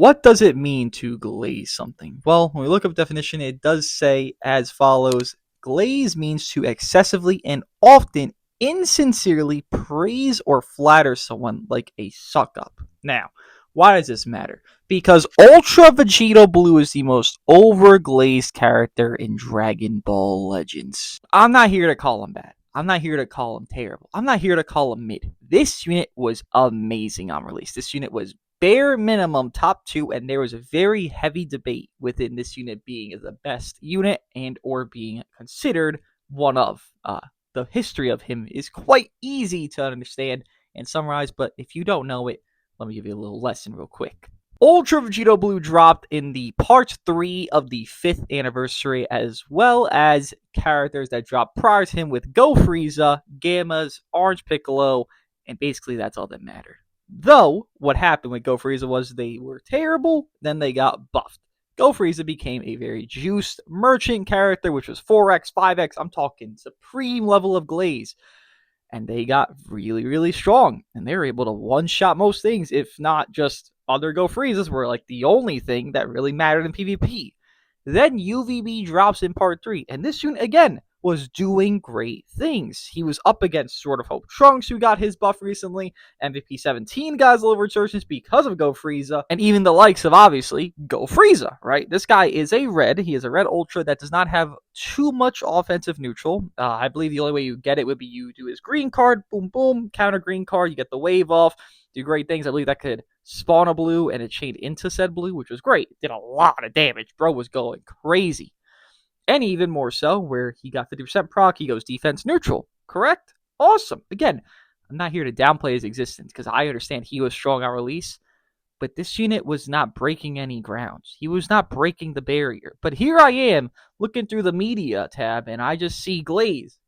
What does it mean to glaze something? Well, when we look up definition, it does say as follows. Glaze means to excessively and often insincerely praise or flatter someone like a suck up. Now, why does this matter? Because Ultra Vegito Blue is the most overglazed character in Dragon Ball Legends. I'm not here to call him bad. I'm not here to call him terrible. I'm not here to call him mid. This unit was amazing on release. This unit was bare minimum top 2, and there was a very heavy debate within this unit being the best unit and or being considered one of. The history of him is quite easy to understand and summarize, but if you don't know it, let me give you a little lesson real quick. Ultra Vegito Blue dropped in the part 3 of the 5th anniversary, as well as characters that dropped prior to him with Go Frieza, Gammas, Orange Piccolo, and basically that's all that mattered. Though, what happened with Go Frieza was they were terrible, then they got buffed. Go Frieza became a very juiced merchant character, which was 4x, 5x, I'm talking supreme level of glaze. And they got really, really strong. And they were able to one-shot most things, if not just other Go Friezas were like the only thing that really mattered in PvP. Then UVB drops in part 3, and this unit, again, was doing great things. He was up against Sword of Hope Trunks, who got his buff recently. MVP 17 got his little resurgence because of Go Frieza, and even the likes of, obviously, Go Frieza, right? This guy is a red. He is a red Ultra that does not have too much offensive neutral. I believe the only way you get it would be you do his green card, boom, boom, counter green card, you get the wave off, do great things. I believe that could spawn a blue, and it chained into said blue, which was great. It did a lot of damage. Bro was going crazy. And even more so, where he got 50% proc, he goes defense neutral. Correct? Awesome. Again, I'm not here to downplay his existence, because I understand he was strong on release, but this unit was not breaking any grounds. He was not breaking the barrier. But here I am, looking through the media tab, and I just see glaze.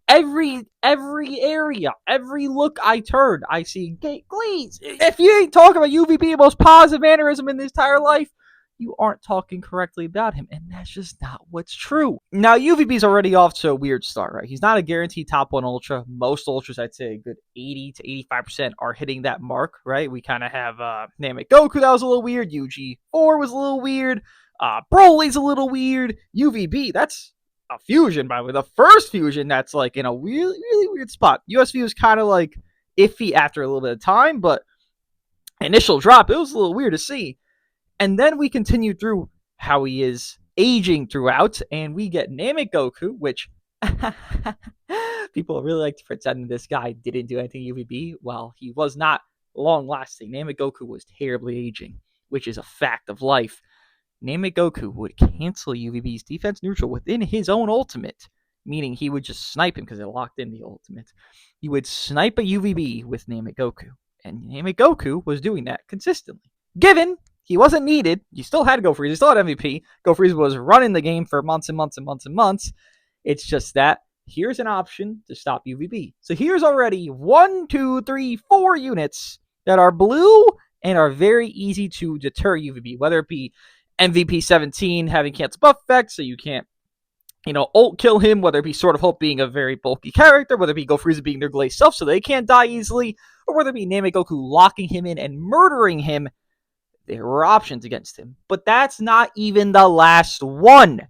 Every area, every look I turn, I see glaze. If you ain't talking about UVB, most positive mannerism in this entire life, you aren't talking correctly about him, and that's just not what's true. Now, UVB's already off to a weird start, right? He's not a guaranteed top 1 Ultra. Most Ultras, I'd say a good 80 to 85% are hitting that mark, right? We kind of have Namek Goku, that was a little weird. UG4 was a little weird. Broly's a little weird. UVB, that's a fusion, by the way. The first fusion that's like in a really, really weird spot. USV was kind of like iffy after a little bit of time, but initial drop, it was a little weird to see. And then we continue through how he is aging throughout, and we get Namek Goku, which people really like to pretend this guy didn't do anything UVB. Well, he was not long-lasting. Namek Goku was terribly aging, which is a fact of life. Namek Goku would cancel UVB's defense neutral within his own ultimate, meaning he would just snipe him because it locked in the ultimate. He would snipe a UVB with Namek Goku, and Namek Goku was doing that consistently. Given he wasn't needed, you still had Go Frieza, you still had MVP. Go Frieza was running the game for months and months and months and months. It's just that here's an option to stop UVB. So here's already 1, 2, 3, 4 units that are blue and are very easy to deter UVB, whether it be MVP 17 having cancel buff effects, so you can't, ult kill him, whether it be Sword of Hope being a very bulky character, whether it be Go Frieza being their glazed self so they can't die easily, or whether it be Namek Goku locking him in and murdering him. There were options against him. But that's not even the last one.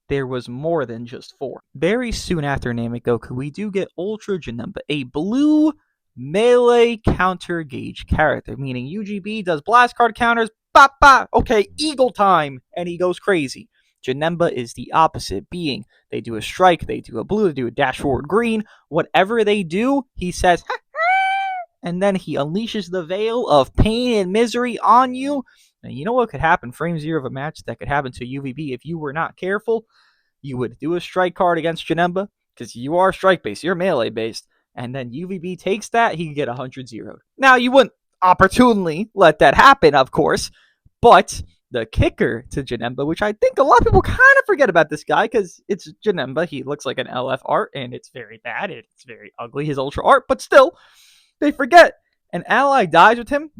There was more than just 4. Very soon after Namek Goku, we do get Ultra Janemba, a blue melee counter gauge character, meaning UGB does blast card counters, bop, bop, okay, eagle time, and he goes crazy. Janemba is the opposite, being they do a strike, they do a blue, they do a dash forward green. Whatever they do, he says, ha, and then he unleashes the veil of pain and misery on you. And you know what could happen? Frame 0 of a match that could happen to UVB if you were not careful. You would do a strike card against Janemba, because you are strike-based, you're melee-based, and then UVB takes that, he can get 100-0'd. Now, you wouldn't opportunely let that happen, of course, but the kicker to Janemba, which I think a lot of people kind of forget about this guy, because it's Janemba, he looks like an LF art, and it's very bad, it's very ugly, his Ultra art, but still, they forget. An ally dies with him,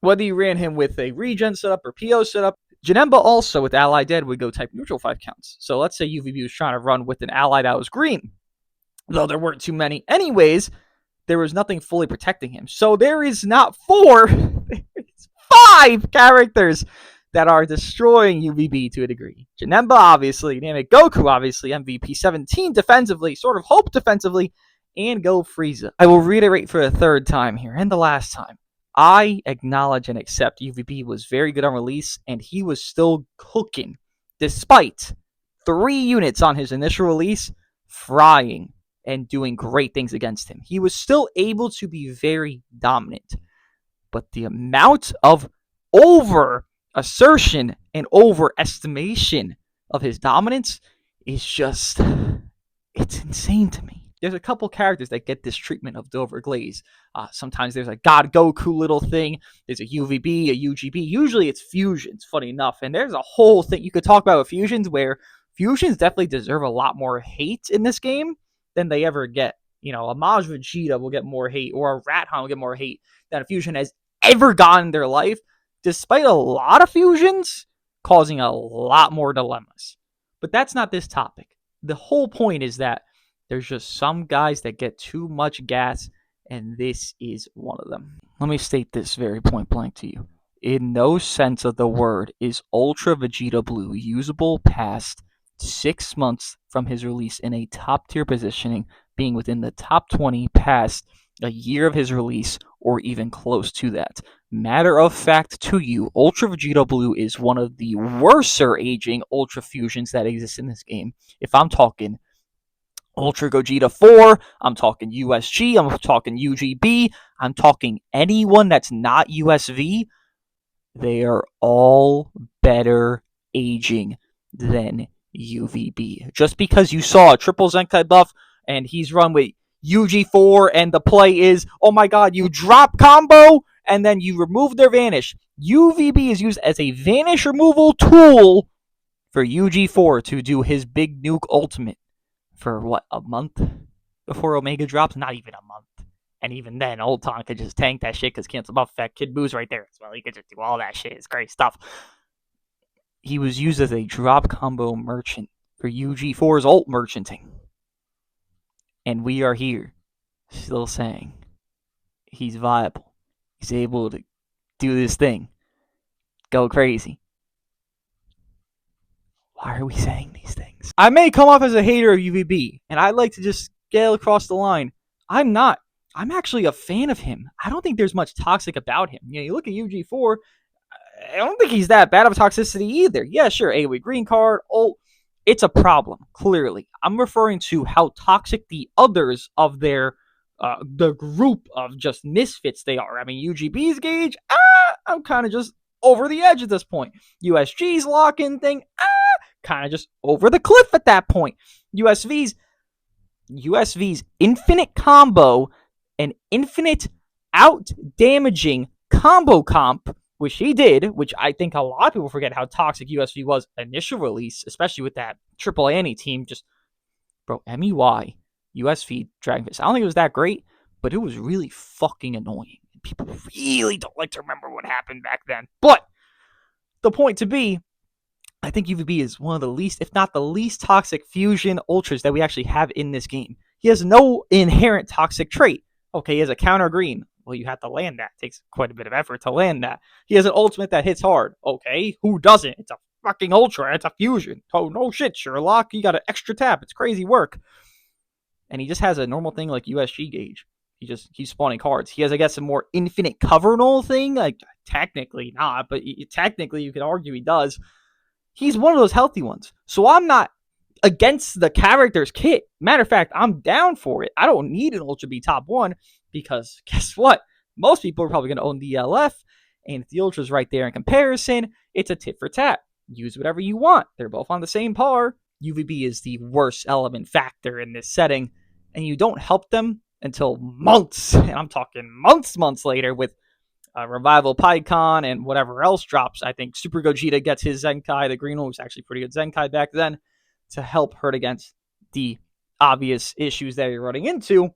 whether you ran him with a regen setup or PO setup. Janemba also, with ally dead, would go type neutral 5 counts. So let's say UVB was trying to run with an ally that was green. Though there weren't too many anyways, there was nothing fully protecting him. So there is not 4, there's 5 characters that are destroying UVB to a degree. Janemba, obviously. Namek Goku, obviously. MVP 17 defensively. Sort of Hope defensively. And Go Frieza. I will reiterate for the third time here, and the last time. I acknowledge and accept UVB was very good on release, and he was still cooking, despite 3 units on his initial release frying and doing great things against him. He was still able to be very dominant. But the amount of over assertion and overestimation of his dominance is just, it's insane to me. There's a couple characters that get this treatment of Dover Glaze. Sometimes there's a God Goku little thing. There's a UVB, a UGB. Usually it's fusions, funny enough. And there's a whole thing you could talk about with fusions where fusions definitely deserve a lot more hate in this game than they ever get. You know, a Maj Vegeta will get more hate, or a Rathan will get more hate than a fusion has ever gotten in their life, despite a lot of fusions causing a lot more dilemmas. But that's not this topic. The whole point is that there's just some guys that get too much gas, and this is one of them. Let me state this very point blank to you. In no sense of the word is Ultra Vegeta Blue usable past 6 months from his release in a top tier positioning, being within the top 20 past a year of his release, or even close to that. Matter of fact to you, Ultra Vegeta Blue is one of the worser aging Ultra Fusions that exist in this game. If I'm talking Ultra Gogeta 4, I'm talking USG, I'm talking UGB, I'm talking anyone that's not USV, they are all better aging than UVB. Just because you saw a triple Zenkai buff and he's run with UG4 and the play is, oh my god, you drop combo and then you remove their vanish. UVB is used as a vanish removal tool for UG4 to do his big nuke ultimate for what, a month before Omega drops? Not even a month. And even then, Old Ton could just tank that shit because cancel buff effect. Kid Boo's right there as well. He could just do all that shit. It's great stuff. He was used as a drop combo merchant for UG4's ult merchanting. And we are here still saying he's viable. He's able to do this thing. Go crazy. Why are we saying these things? I may come off as a hater of UVB, and I'd like to just scale across the line. I'm not. I'm actually a fan of him. I don't think there's much toxic about him. You know, you look at UG4, I don't think he's that bad of a toxicity either. Yeah, sure, AoE green card, ult. It's a problem, clearly. I'm referring to how toxic the others of their, the group of just misfits they are. I mean, UGB's gauge, I'm kind of just over the edge at this point. USG's lock-in thing, kind of just over the cliff at that point. USV's infinite combo and infinite out-damaging combo comp, which he did, which I think a lot of people forget how toxic USV was initial release, especially with that Triple Annie team. Just, bro, MEY, USV, Dragon Fist. I don't think it was that great, but it was really fucking annoying. People really don't like to remember what happened back then. But the point to be, I think UVB is one of the least, if not the least toxic fusion ultras that we actually have in this game. He has no inherent toxic trait. Okay, he has a counter green. Well, you have to land that. It takes quite a bit of effort to land that. He has an ultimate that hits hard. Okay, who doesn't? It's a fucking ultra. It's a fusion. Oh, no shit, Sherlock. You got an extra tap. It's crazy work. And he just has a normal thing like USG gauge. He just keeps spawning cards. He has, I guess, a more infinite cover null thing. Like, technically not, but technically you could argue he does. He's one of those healthy ones. So I'm not against the character's kit. Matter of fact, I'm down for it. I don't need an Ultra B top 1 because guess what? Most people are probably going to own the LF, and if the Ultra's right there in comparison, it's a tit for tat. Use whatever you want. They're both on the same par. UVB is the worst element factor in this setting, and you don't help them until months, and I'm talking months later with Revival PyCon and whatever else drops. I think Super Gogeta gets his Zenkai. The green one was actually pretty good Zenkai back then to help hurt against the obvious issues that you're running into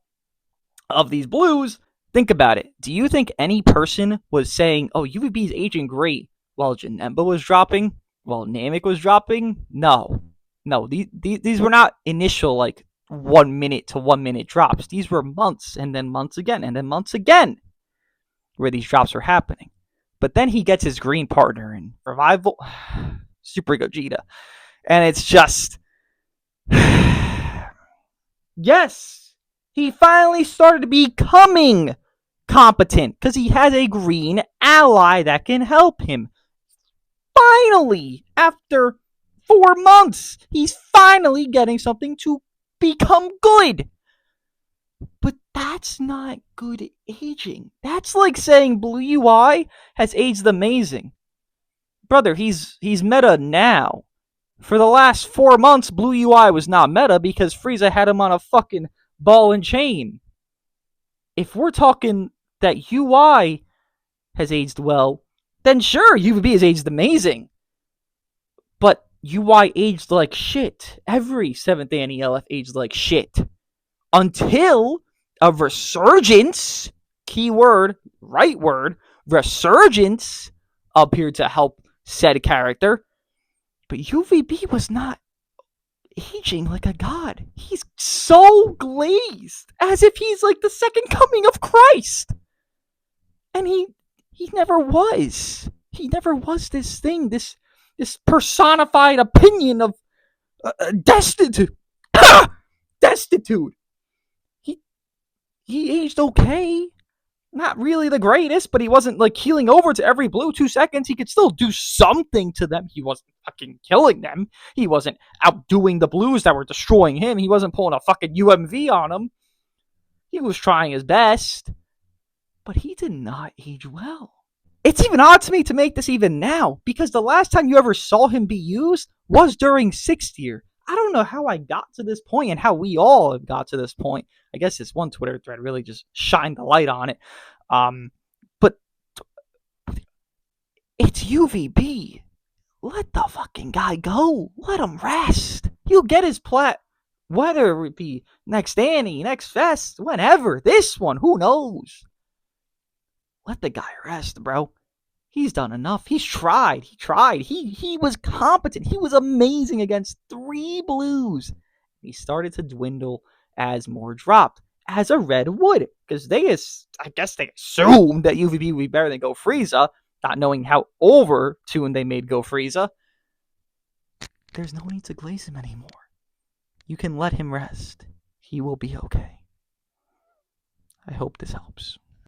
of these blues. Think about it. Do you think any person was saying, oh, UVB is aging great while Janemba was dropping, while Namek was dropping? No. These were not initial, like, 1 minute to 1 minute drops. These were months and then months again and then months again where these drops were happening. But then he gets his green partner in Revival, Super Gogeta. And it's just, yes, he finally started becoming competent because he has a green ally that can help him. Finally, after 4 months, he's finally getting something to become good. But that's not good aging. That's like saying Blue UI has aged amazing. Brother, he's meta now. For the last 4 months, Blue UI was not meta because Frieza had him on a fucking ball and chain. If we're talking that UI has aged well, then sure, UVB has aged amazing. But UI aged like shit. Every 7th Annie LF aged like shit. Until a resurgence, keyword, right word, resurgence appeared to help said character. But UVB was not aging like a god. He's so glazed, as if he's like the second coming of Christ. And he never was. He never was this thing, this personified opinion of destitute. Destitute. He aged okay. Not really the greatest, but he wasn't like healing over to every blue 2 seconds. He could still do something to them. He wasn't fucking killing them. He wasn't outdoing the blues that were destroying him. He wasn't pulling a fucking UMV on them. He was trying his best, but he did not age well. It's even odd to me to make this even now, because the last time you ever saw him be used was during 6th year. I don't know how I got to this point and how we all have got to this point. I guess this one Twitter thread really just shined the light on it. But it's UVB. Let the fucking guy go. Let him rest. He'll get his plat. Whether it be next Annie, next Fest, whenever. This one, who knows? Let the guy rest, bro. He's done enough. He's tried. He was competent. He was amazing against 3 blues. He started to dwindle as more dropped, as a red would, because I guess they assumed that UVB would be better than Go Frieza, not knowing how over-tuned they made Go Frieza. There's no need to glaze him anymore. You can let him rest. He will be okay. I hope this helps.